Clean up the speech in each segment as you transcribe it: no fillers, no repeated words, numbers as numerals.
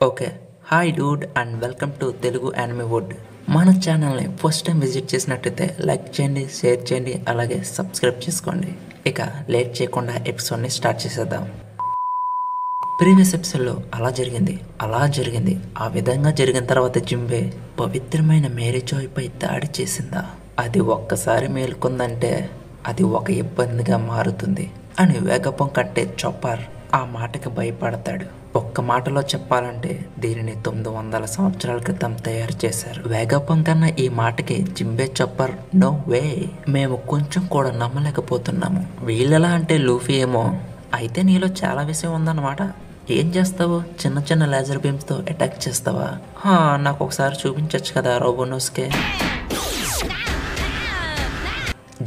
Okay, hi dude and welcome to Telugu anime wood. మన ఛానల్ని first time visit చేసినట్టయితే like చేయండి, షేర్ చేయండి, అలాగే సబ్స్క్రైబ్ చేసుకోండి. ఇక లేట్ చేయకుండా ఎపిసోడ్ని స్టార్ట్ చేసేద్దాం. ప్రీవియస్ ఎపిసోడ్లో అలా జరిగింది. ఆ విధంగా జరిగిన తర్వాత జింబే పవిత్రమైన మేరీ జాయ్ పై దాడి చేసిందా? అది ఒక్కసారి మేలుకుందంటే అది ఒక ఇబ్బందిగా మారుతుంది అని వేగపంక్ అంటే చొప్పర్ ఆ మాటకి భయపడతాడు. ఒక్క మాటలో చెప్పాలంటే దీనిని 900 సంవత్సరాల క్రితం తయారు చేశారు. వేగపంక్ అన్న ఈ మాటకి జింబే చొప్పర్ నో వే, మేము కొంచెం కూడా నమ్మలేకపోతున్నాము. వీళ్ళెలా అంటే లూఫీ ఏమో అయితే నీలో చాలా విషయం ఉందన్నమాట. ఏం చేస్తావు? చిన్న చిన్న లేజర్ బీమ్స్తో అటాక్ చేస్తావా? నాకు ఒకసారి చూపించచ్చు కదా రోబోనోస్కే.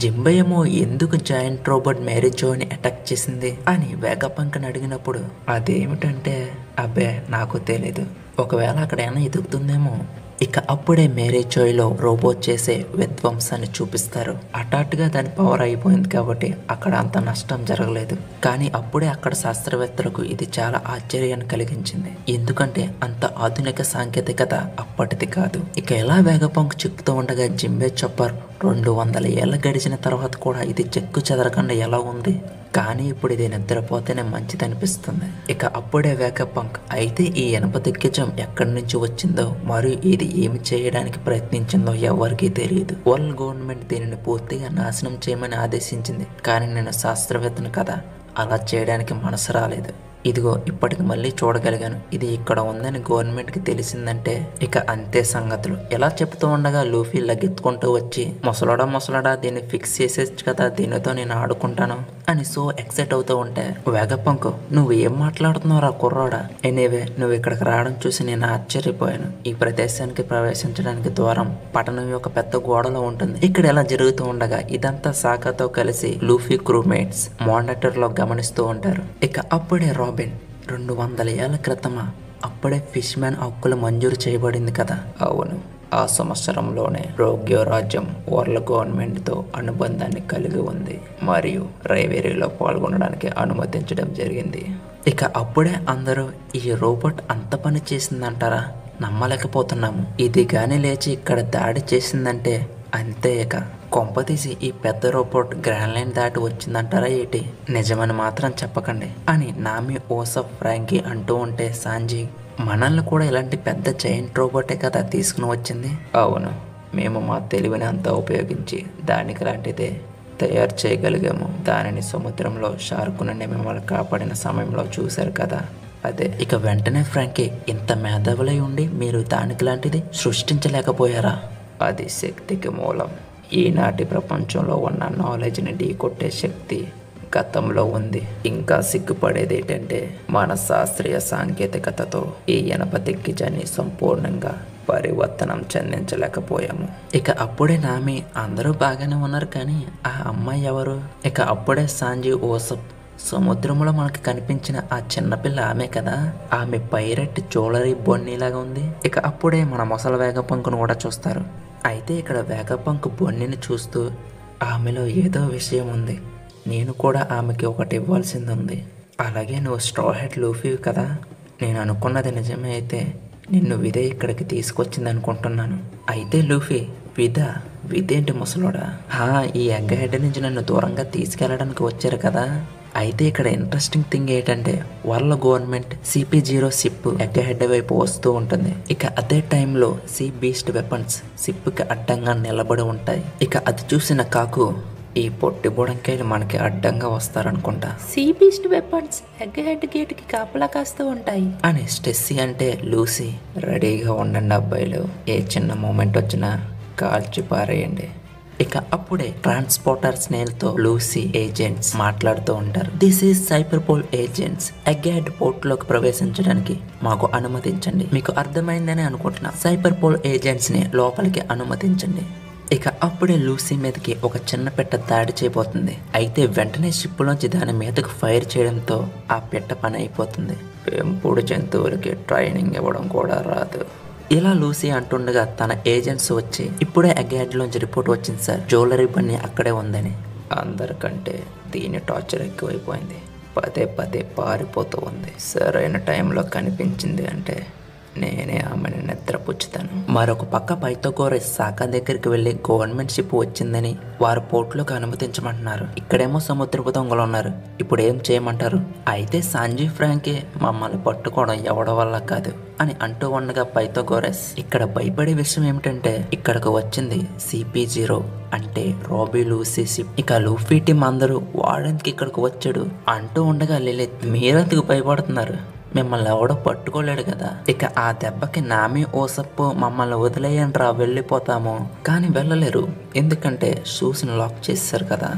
జింబే ఏమో ఎందుకు జాయింట్ రోబోట్ మేరీ జోని అటాక్ చేసింది అని వేగపంక్ని అడిగినప్పుడు అదేమిటంటే అబ్బే నాకు తెలీదు, ఒకవేళ అక్కడ ఏమైనా ఎదుగుతుందేమో. ఇక అప్పుడే మేరీ జోయ్లో రోబోట్ చేసే విధ్వంసాన్ని చూపిస్తారు. హఠాత్తుగా దాని పవర్ అయిపోయింది కాబట్టి అక్కడ అంత నష్టం జరగలేదు. కానీ అప్పుడే అక్కడ శాస్త్రవేత్తలకు ఇది చాలా ఆశ్చర్యాన్ని కలిగించింది. ఎందుకంటే అంత ఆధునిక సాంకేతికత అప్పటిది కాదు. ఇక ఎలా వేగపంక్ చిక్కుతూ ఉండగా జింబే చొప్పర్ 200 ఏళ్ళ గడిచిన తర్వాత కూడా ఇది చెక్కు చెదరకుండా ఎలా ఉంది? కానీ ఇప్పుడు ఇది నిద్రపోతేనే మంచిది అనిపిస్తుంది. ఇక అప్పుడే వేగపంక్ అయితే ఈ ఇనప దిగ్గజం ఎక్కడి నుంచి వచ్చిందో మరియు ఇది ఏమి చేయడానికి ప్రయత్నించిందో ఎవరికీ తెలియదు. వరల్డ్ గవర్నమెంట్ దీనిని పూర్తిగా నాశనం చేయమని ఆదేశించింది. కానీ నేను శాస్త్రవేత్తను కదా, అలా చేయడానికి మనసు రాలేదు. ఇదిగో ఇప్పటికి మళ్ళీ చూడగలిగాను. ఇది ఇక్కడ ఉందని గవర్నమెంట్కి తెలిసిందంటే ఇక అంతే సంగతులు. ఎలా చెప్తూ ఉండగా లూఫీ లగెత్తుకుంటూ వచ్చి ముసలాడా దీన్ని ఫిక్స్ చేసేచ్చు కదా, దీనితో నేను ఆడుకుంటాను అని సో ఎక్సైట్ అవుతూ ఉంటే వేగపంక్ నువ్వు ఏం మాట్లాడుతున్నావురా కుర్రాడా? ఎనీవే నువ్వు ఇక్కడికి రావడం చూసి నేను ఆశ్చర్యపోయాను. ఈ ప్రదేశానికి ప్రవేశించడానికి ద్వారం పట్టణం యొక్క పెద్ద గోడలో ఉంటుంది. ఇక్కడ ఎలా జరుగుతూ ఉండగా ఇదంతా సాకాతో కలిసి లూఫీ క్రూమేట్స్ మానిటర్ లో గమనిస్తూ ఉంటారు. ఇక అప్పుడే రాబిన్ 200 ఏళ్ల క్రితమా అప్పుడే ఫిష్ మ్యాన్ హక్కులు మంజూరు చేయబడింది కదా? అవును, ఆ సంవత్సరంలోనే రోగ్యో రాజ్యం వరల్డ్ గవర్నమెంట్తో అనుబంధాన్ని కలిగి ఉంది మరియు రైవేరీలో పాల్గొనడానికి అనుమతించడం జరిగింది. ఇక అప్పుడే అందరూ ఈ రోబోట్ అంత పని చేసిందంటారా? నమ్మలేకపోతున్నాము. ఇది కానీ లేచి ఇక్కడ దాడి చేసిందంటే అంతే. ఇక కొంపతీసి ఈ పెద్ద రోబోట్ గ్రాండ్ లైన్ దాటి వచ్చిందంటారా ఏంటి? నిజమని మాత్రం చెప్పకండి అని నామి ఓసఫ్ ఫ్రాంకీ అంటూ ఉంటే సాంజీ మనల్ని కూడా ఇలాంటి పెద్ద జైంట్ రోబోటే కదా తీసుకుని వచ్చింది. అవును, మేము మా తెలివిని అంతా ఉపయోగించి దానికి లాంటిదే తయారు చేయగలిగాము. దానిని సముద్రంలో షార్క్ నుండి మిమ్మల్ని కాపాడిన సమయంలో చూశారు కదా, అదే. ఇక వెంటనే ఫ్రాంకీ ఇంత మేధావులై ఉండి మీరు దానికి లాంటిది సృష్టించలేకపోయారా? అది శక్తికి మూలం. ఈనాటి ప్రపంచంలో ఉన్న నాలెడ్జ్ని ఢీకొట్టే శక్తి గతంలో ఉంది. ఇంకా సిగ్గుపడేది ఏంటంటే మన శాస్త్రీయ సాంకేతికతతో ఈ ఇనప దిగ్గజాన్ని సంపూర్ణంగా పరివర్తనం చెందించలేకపోయాము. ఇక అప్పుడే నామి అందరూ బాగానే ఉన్నారు కానీ ఆ అమ్మాయి ఎవరు? ఇక అప్పుడే సాంజీ ఓసప్ సముద్రంలో మనకి కనిపించిన ఆ చిన్నపిల్ల ఆమె కదా, ఆమె పైరెట్ జ్యువెలరీ బొన్నీలాగా ఉంది. ఇక అప్పుడే మన ముసలి వేగపంక్ను కూడా చూస్తారు. అయితే ఇక్కడ వేగపంక్ బొన్నీని చూస్తూ ఆమెలో ఏదో విషయం ఉంది, నేను కూడా ఆమెకి ఒకటి ఇవ్వాల్సింది ఉంది. అలాగే నువ్వు స్ట్రా హెడ్ లూఫీ కదా, నేను అనుకున్నది నిజమే అయితే నిన్ను విదే ఇక్కడికి తీసుకొచ్చింది అనుకుంటున్నాను. అయితే లూఫీ విదేంటి ముసలోడా? ఈ ఎగ్గ హెడ్ నుంచి నన్ను దూరంగా తీసుకెళ్ళడానికి వచ్చారు కదా. అయితే ఇక్కడ ఇంట్రెస్టింగ్ థింగ్ ఏంటంటే world government CP0 ship Egghead వైపు వస్తూ ఉంటుంది. ఇక అదే టైంలో సీ బీస్ట్ వెపన్స్ షిప్కి అడ్డంగా నిలబడి ఉంటాయి. ఇక అది చూసిన కాకు ఈ పొట్టి బుడంకాయలు మనకి అడ్డంగా వస్తారనుకుంటా. Sea beast weapons Egghead gate కి కాపలా కాస్తూ ఉంటాయి అని స్టెస్సీ అంటే లూసీ రెడీగా ఉండండి అబ్బాయిలు, ఏ చిన్న మూమెంట్ వచ్చినా కాల్చి పారేయండి. ఇక అప్పుడే ట్రాన్స్పోర్టర్ స్నేల్ తో లూసీ ఏజెంట్స్ మాట్లాడుతూ ఉంటారు. దిస్ ఈజ్ సైపర్పోల్ ఏజెంట్స్, ఎగ్గాడ్ పోర్ట్ లోకి ప్రవేశించడానికి మాకు అనుమతించండి. మీకు అర్థమైందని అనుకుంటున్నా, సైపర్పోల్ ఏజెంట్స్ ని లోపలికి అనుమతించండి. ఇక అప్పుడే లూసీ మీదకి ఒక చిన్న పెట్ట దాడి చేయబోతుంది. అయితే వెంటనే షిప్ లోంచి దాని మీదకు ఫైర్ చేయడంతో ఆ పెట్ట పని అయిపోతుంది. పెంపుడు జంతువులకి ట్రైనింగ్ ఇవ్వడం కూడా రాదు. ఇలా లూసీ అంటుండగా తన ఏజెంట్స్ వచ్చి ఇప్పుడే అగ్యాడ్లోంచి రిపోర్ట్ వచ్చింది సార్, జ్యువెలరీ బన్నీ అక్కడే ఉందని. అందరికంటే దీని టార్చర్ ఎక్కువైపోయింది. పదే పదే పారిపోతూ ఉంది. సరైన టైంలో కనిపించింది అంటే నేనే ఆమెను నిద్రపుచ్చుతాను. మరొక పక్క పైథాగోరస్ సాకా దగ్గరికి వెళ్ళి గవర్నమెంట్ షిప్ వచ్చిందని వారు పోర్టులోకి అనుమతించమంటున్నారు. ఇక్కడేమో సముద్రపు దొంగలు ఉన్నారు. ఇప్పుడు ఏం చేయమంటారు? అయితే సాంజీ ఫ్రాంకే మమ్మల్ని పట్టుకోవడం ఎవడ వల్ల కాదు అని అంటూ ఉండగా పైథాగోరస్ ఇక్కడ భయపడే విషయం ఏమిటంటే ఇక్కడికి వచ్చింది CP0 అంటే రాబీ లూసీ షిప్. ఇక లూఫీ టీం అందరూ వాడడానికి ఇక్కడికి వచ్చాడు అంటూ ఉండగా లిలిత్ మీరెందుకు భయపడుతున్నారు? మిమ్మల్ని ఎవడో పట్టుకోలేడు కదా. ఇక ఆ దెబ్బకి నామి ఓసప్పు మమ్మల్ని వదిలేయండి రా వెళ్ళిపోతాము. కానీ వెళ్ళలేరు, ఎందుకంటే షూస్ని లాక్ చేశారు కదా.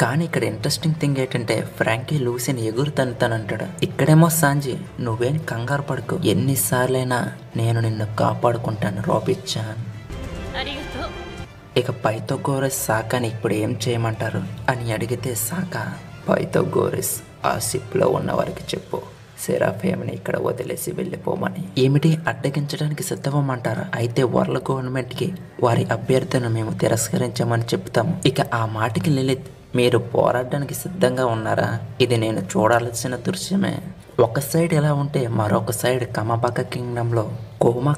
కానీ ఇక్కడ ఇంట్రెస్టింగ్ థింగ్ ఏంటంటే ఫ్రాంకీ లూసీని ఎగురుతానంటాడు. ఇక్కడేమో సాంజీ నువ్వేం కంగారు పడుకు, ఎన్నిసార్లైనా నేను నిన్ను కాపాడుకుంటాను రాబీ-చాన్. ఇక పైథాగోరస్ సాకాని ఇప్పుడు ఏం చేయమంటారు అని అడిగితే సాకా పైథాగోరస్ ఆ షిప్లో ఉన్న వారికి చెప్పు సెరాఫిమ్ని ఇక్కడ వదిలేసి వెళ్ళిపోమని. ఏమిటి అడ్డగించడానికి సిద్ధమమంటారా? అయితే వరల్డ్ గవర్నమెంట్కి వారి అభ్యర్థనను మేము తిరస్కరించామని చెప్తాము. ఇక ఆ మాటకి లిలిత్ మీరు పోరాడడానికి సిద్ధంగా ఉన్నారా? ఇది నేను చూడాల్సిన దృశ్యమే. ఒక సైడ్ ఎలా ఉంటే మరొక సైడ్ కమబక కింగ్డంలో కోమా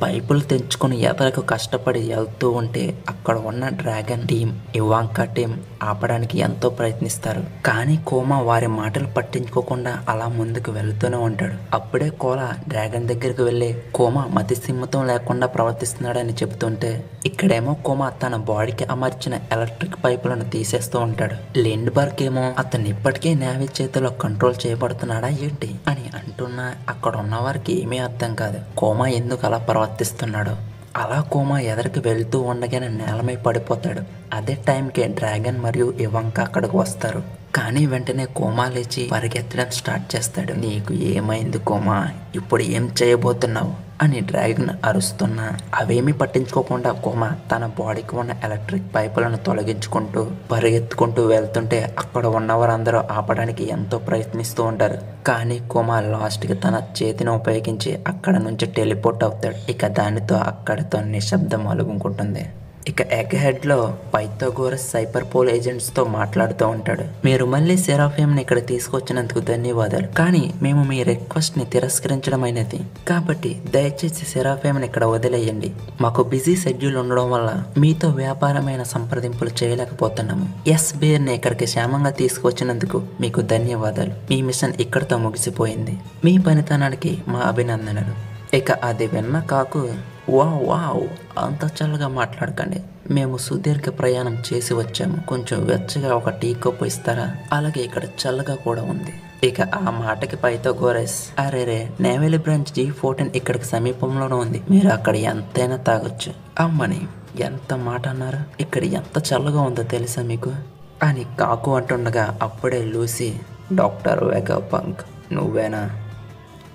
పైపులు తెంచుకొని ఎదరకు కష్టపడి వెళ్తూ ఉంటే అక్కడ ఉన్న డ్రాగన్ టీం ఇవాంకా టీం ఆపడానికి ఎంతో ప్రయత్నిస్తారు. కానీ కోమా వారి మాటలు పట్టించుకోకుండా అలా ముందుకు వెళ్తూనే ఉంటాడు. అప్పుడే కోలా డ్రాగన్ దగ్గరికి వెళ్ళి కోమా మతిసిమ్మతం లేకుండా ప్రవర్తిస్తున్నాడని చెబుతుంటే ఇక్కడేమో కోమా తన బాడీకి అమర్చిన ఎలక్ట్రిక్ పైపులను తీసేస్తూ ఉంటాడు. లిండ్బర్గ్ ఏమో అతను ఇప్పటికే నేవీ చేతిలో కంట్రోల్ చేయబడుతున్నాడా ఏంటి అని అంటున్నా అక్కడ ఉన్న వారికి ఏమీ అర్థం కాదు కోమా ఎందుకు అలా ప్రవర్తిస్తున్నాడు. అలా కోమా ఎదరికి వెళ్తూ ఉండగానే నేలమై పడిపోతాడు. అదే టైంకే డ్రాగన్ మరియు ఇవాంకా అక్కడికి వస్తారు. కానీ వెంటనే కోమా లేచి పరిగెత్తడం స్టార్ట్ చేస్తాడు. నీకు ఏమైంది కోమా? ఇప్పుడు ఏం చేయబోతున్నావు అని డ్రాగన్ అరుస్తున్నా అవేమీ పట్టించుకోకుండా కోమా తన బాడీకి ఉన్న ఎలక్ట్రిక్ పైపులను తొలగించుకుంటూ పరిగెత్తుకుంటూ వెళ్తుంటే అక్కడ ఉన్నవారందరూ ఆపడానికి ఎంతో ప్రయత్నిస్తూ ఉంటారు. కానీ కోమా లాస్ట్కి తన చేతిని ఉపయోగించి అక్కడ నుంచి టెలిపోర్ట్ అవుతాడు. ఇక దానితో అక్కడితో నిశ్శబ్దం అలుగుకుంటుంది. ఇక ఎగ్ హెడ్ లో పైథాగోరస్ సైపర్ పోల్ ఏజెంట్స్ తో మాట్లాడుతూ ఉంటాడు. మీరు మళ్ళీ సెరాఫిమ్ని ఇక్కడ తీసుకొచ్చినందుకు ధన్యవాదాలు. కానీ మేము మీ రిక్వెస్ట్ ని తిరస్కరించడం అయినది. కాబట్టి దయచేసి సెరాఫిమ్ని ఇక్కడ వదిలేయండి. మాకు బిజీ షెడ్యూల్ ఉండడం వల్ల మీతో వ్యాపారమైన సంప్రదింపులు చేయలేకపోతున్నాము. ఎస్ బేర్ ని ఇక్కడికి క్షేమంగా తీసుకొచ్చినందుకు మీకు ధన్యవాదాలు. మీ మిషన్ ఇక్కడితో ముగిసిపోయింది. మీ పనితనానికి మా అభినందనలు. ఇక అది విన్న కాకు వావ్ అంత చల్లగా మాట్లాడకండి. మేము సుదీర్ఘ ప్రయాణం చేసి వచ్చాము. కొంచెం వెచ్చగా ఒక టీ కప్పు ఇస్తారా? అలాగే ఇక్కడ చల్లగా కూడా ఉంది. ఇక ఆ మాటకి పైథాగోరస్ అరేరే నేవల్ బ్రాంచ్ G14 ఇక్కడికి సమీపంలోనే ఉంది. మీరు అక్కడ ఎంతైనా తాగొచ్చు. అమ్మని ఎంత మాట అన్నారు. ఇక్కడ ఎంత చల్లగా ఉందో తెలుసా మీకు అని కాకు అంటుండగా అప్పుడే లూసీ డాక్టర్ వెగాపంక్ నువ్వేనా?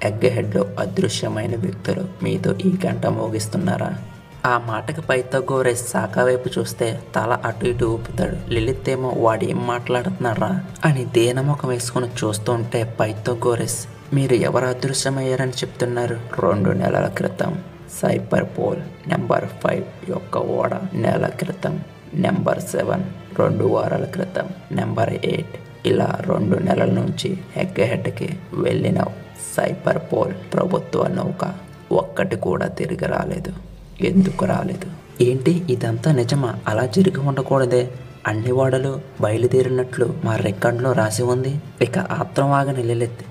ఎగ్ హెడ్లో అదృశ్యమైన వ్యక్తులు మీతో ఈ గంట మోగిస్తున్నారా? ఆ మాటకి పైథాగోరస్ సాకా వైపు చూస్తే తల అటు ఇటు ఊపుతాడు. లిలిత్ ఏమో వాడు ఏం మాట్లాడుతున్నారా అని దేనముఖం వేసుకుని చూస్తూ ఉంటే పైథాగోరస్ మీరు ఎవరు అదృశ్యమయ్యారని చెప్తున్నారు? 2 నెలల క్రితం సైపర్ పోల్ నెంబర్ 5 యొక్క ఓడ, నెల క్రితం నెంబర్ 7, 2 వారాల క్రితం నెంబర్ 8, ఇలా 2 నెలల నుంచి ఎగ్ హెడ్కి వెళ్ళిన సైపర్ పోల్ ప్రభుత్వ నౌక ఒక్కటి కూడా తిరిగి రాలేదు. ఎందుకు రాలేదు? ఏంటి ఇదంతా నిజమా? అలా జరిగి ఉండకూడదే. అన్ని ఓడలు బయలుదేరినట్లు మా రికార్డులో రాసి ఉంది. ఇక ఆత్రం ఆగని లిలిత్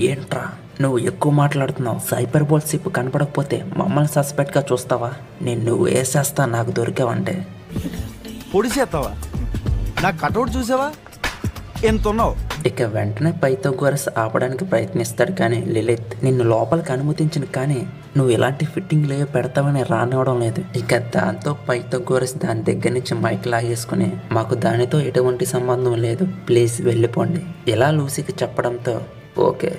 ఏంట్రా నువ్వు ఎక్కువ మాట్లాడుతున్నావు? సైపర్ పోల్ షిప్ కనపడకపోతే మమ్మల్ని సస్పెక్ట్గా చూస్తావా? నేను నువ్వు వేసేస్తా నాకు దొరికావంటే. పొడి చేస్తావా? నా కటౌట్ చూసావా? ఎంతున్నావు? ఇక వెంటనే పైథాగోరస్ ఆపడానికి ప్రయత్నిస్తాడు. కానీ లిలిత్ నిన్ను లోపలికి అనుమతించిన కానీ నువ్వు ఇలాంటి ఫిట్టింగ్ లేవో పెడతావని రానివ్వడం లేదు. ఇక దాంతో పైథాగోరస్ దాని దగ్గర నుంచి మైక్ లాగేసుకుని మాకు దానితో ఎటువంటి సంబంధం లేదు, ప్లీజ్ వెళ్ళిపోండి ఇలా లూసీకి చెప్పడంతో ఓకే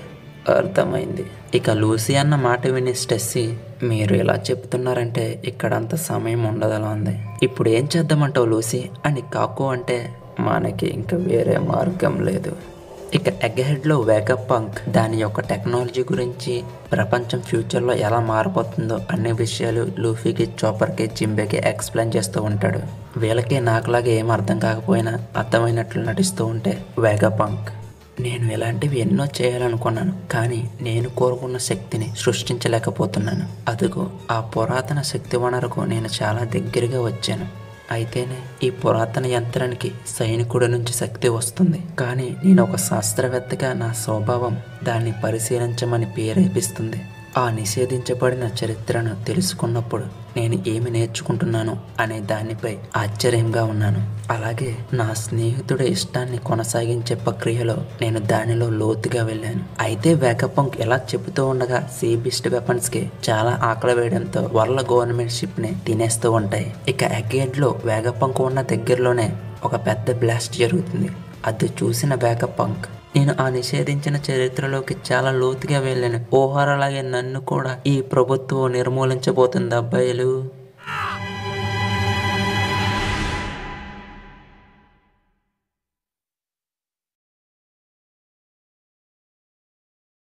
అర్థమైంది. ఇక లూసీ అన్న మాట విని స్టెస్సీ మీరు ఇలా చెప్తున్నారంటే ఇక్కడ అంత సమయం ఉండదలా ఉంది. ఇప్పుడు ఏం చేద్దామంటావు లూసీ అని కాకు అంటే మనకి ఇంకా వేరే మార్గం లేదు. ఇక ఎగ్ హెడ్లో వేగపంక్ దాని యొక్క టెక్నాలజీ గురించి, ప్రపంచం ఫ్యూచర్లో ఎలా మారిపోతుందో అన్ని విషయాలు లూఫీకి, చాపర్కి, జింబేకి ఎక్స్ప్లెయిన్ చేస్తూ ఉంటాడు. వీళ్ళకి నాకులాగా ఏం అర్థం కాకపోయినా అర్థమైనట్లు నటిస్తూ ఉంటే వేగపంక్ నేను ఇలాంటివి ఎన్నో చేయాలనుకున్నాను, కానీ నేను కోరుకున్న శక్తిని సృష్టించలేకపోతున్నాను. అదుగో ఆ పురాతన శక్తి వనరుకు నేను చాలా దగ్గరగా వచ్చాను. అయితేనే ఈ పురాతన యంత్రానికి సైనికుడి నుంచి శక్తి వస్తుంది, కానీ నేను ఒక శాస్త్రవేత్తగా నా స్వభావం దాన్ని పరిశీలించమని ప్రేరేపిస్తుంది. ఆ నిషేధించబడిన చరిత్రను తెలుసుకున్నప్పుడు నేను ఏమి నేర్చుకుంటున్నాను అనే దానిపై ఆశ్చర్యంగా ఉన్నాను. అలాగే నా స్నేహితుడి ఇష్టాన్ని కొనసాగించే ప్రక్రియలో నేను దానిలో లోతుగా వెళ్ళాను. అయితే వేగపంక్ ఎలా చెబుతూ ఉండగా సీ బీస్ట్ వెపన్స్ కి చాలా ఆకలి వేయడంతో వాళ్ళ గవర్నమెంట్ షిప్ ని తినేస్తూ ఉంటాయి. ఇక అగేడ్లో వేగపంక్ ఉన్న దగ్గరలోనే ఒక పెద్ద బ్లాస్ట్ జరుగుతుంది. అది చూసిన వేగపంక్, నేను ఆ నిషేధించిన చరిత్రలోకి చాలా లోతుగా వెళ్ళాను. ఓహారలాగే నన్ను కూడా ఈ ప్రభుత్వం నిర్మూలించబోతుంది అబ్బాయిలు.